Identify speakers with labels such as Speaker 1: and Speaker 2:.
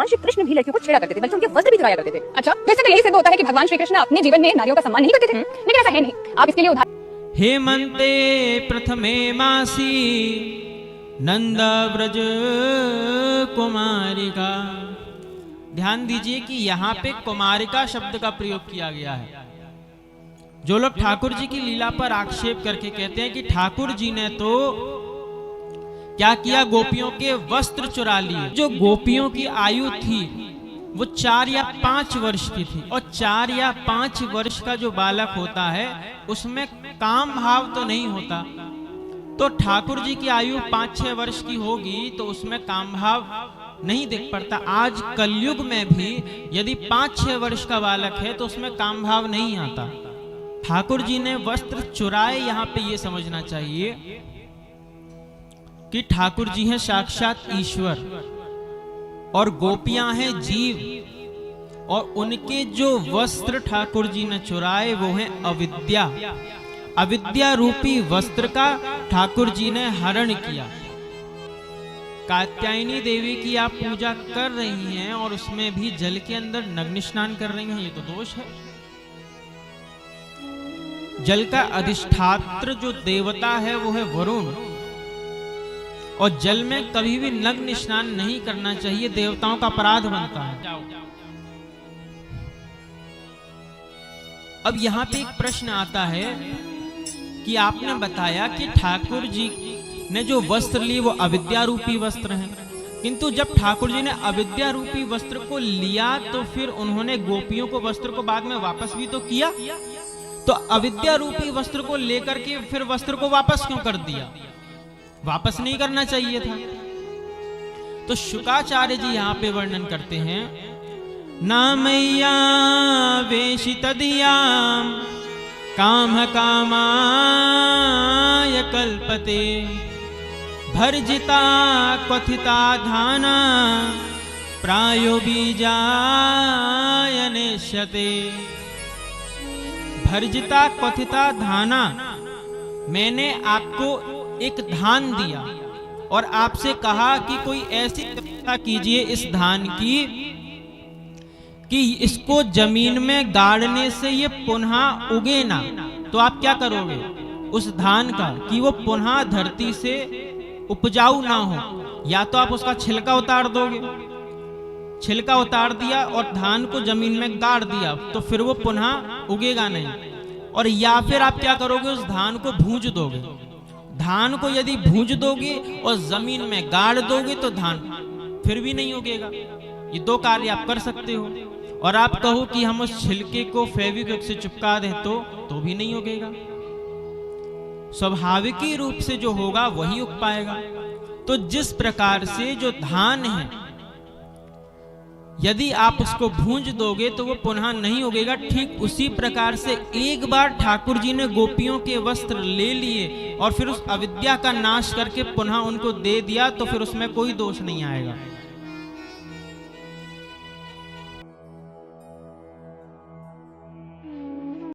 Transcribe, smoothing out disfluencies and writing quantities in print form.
Speaker 1: श्री कृष्ण भी लड़कियों को छेड़ा करते थे, बल्कि उनके वस्त्र भी चुराया करते थे।
Speaker 2: अच्छा, वैसे तो यही सिद्ध होता है कि भगवान श्री कृष्ण अपने जीवन में नारियों का सम्मान नहीं करते थे, लेकिन ऐसा है नहीं। आप इसके लिए उदाहरण
Speaker 3: हेमंते प्रथमे मासी नंद व्रज कुमारिका। ध्यान दीजिए कि यहाँ पे कुमारिका शब्द का प्रयोग किया गया है। जो लोग ठाकुर जी की लीला पर आक्षेप करके कहते हैं कि ठाकुर जी ने तो क्या किया, गोपियों के वस्त्र चुरा लिए। जो गोपियों की आयु थी वो 4 या 5 वर्ष की थी, और 4 या 5 वर्ष का जो बालक होता है उसमें काम भाव तो नहीं होता। तो ठाकुर जी की आयु 5-6 वर्ष की होगी तो उसमें काम भाव नहीं दिख पड़ता। आज कलयुग में भी यदि 5-6 वर्ष का बालक है तो उसमें काम भाव नहीं आता। ठाकुर जी ने वस्त्र चुराए, यहाँ पे ये समझना चाहिए कि ठाकुर जी हैं साक्षात ईश्वर और गोपियां हैं जीव, और उनके जो वस्त्र ठाकुर जी ने चुराए वो हैं अविद्या। अविद्या रूपी वस्त्र का ठाकुर जी ने हरण किया। कात्यायनी देवी की आप पूजा कर रही हैं और उसमें भी जल के अंदर नग्न स्नान कर रही हैं, ये तो दोष है। जल का अधिष्ठात्र जो देवता है वो है वरुण, और जल में कभी भी नग्न स्नान नहीं करना चाहिए, देवताओं का अपराध बनता है। अब यहाँ पे एक प्रश्न आता है कि आपने बताया कि ठाकुर जी ने जो वस्त्र लिए वो अविद्या रूपी वस्त्र हैं, किंतु जब ठाकुर जी ने अविद्या रूपी वस्त्र को लिया तो फिर उन्होंने गोपियों को वस्त्र को बाद में वापस भी तो किया। तो अविद्या रूपी वस्त्र को लेकर के फिर वस्त्र को वापस क्यों कर दिया? वापस नहीं करना चाहिए था। तो शुकाचार्य जी यहाँ पे वर्णन करते हैं, नामय्या वेशित दियाम काम कामाय कल्पते भर्जिता क्वथिता धाना प्रायो बीजाय नेष्यते। भर्जिता क्वथिता धाना, मैंने आपको एक धान दिया और आपसे कहा कि कोई ऐसी व्यवस्था कीजिए इस धान की कि इसको जमीन में गाड़ने से ये पुनः उगे ना। तो आप क्या करोगे उस धान का कि वो पुनः धरती से उपजाऊ ना हो? या तो आप उसका छिलका उतार दोगे, छिलका उतार दिया और धान को जमीन में गाड़ दिया तो फिर वो पुनः उगेगा नहीं। और या फिर आप क्या करोगे, उस धान को भूंज दोगे। धान को यदि भूंज दोगे और जमीन में गाड़ दोगे तो धान फिर भी नहीं उगेगा। ये 2 कार्य आप कर सकते हो। और आप कहो कि हम उस छिलके को फेविक्विक से चिपका दें तो भी नहीं उगेगा। स्वाभाविक रूप से जो होगा वही उग पाएगा। तो जिस प्रकार से जो धान है यदि आप उसको भूंज दोगे तो वो पुनः नहीं उगेगा, ठीक उसी प्रकार से एक बार ठाकुर जी ने गोपियों के वस्त्र ले लिए और फिर उस अविद्या का नाश करके पुनः उनको दे दिया तो फिर उसमें कोई दोष नहीं आएगा।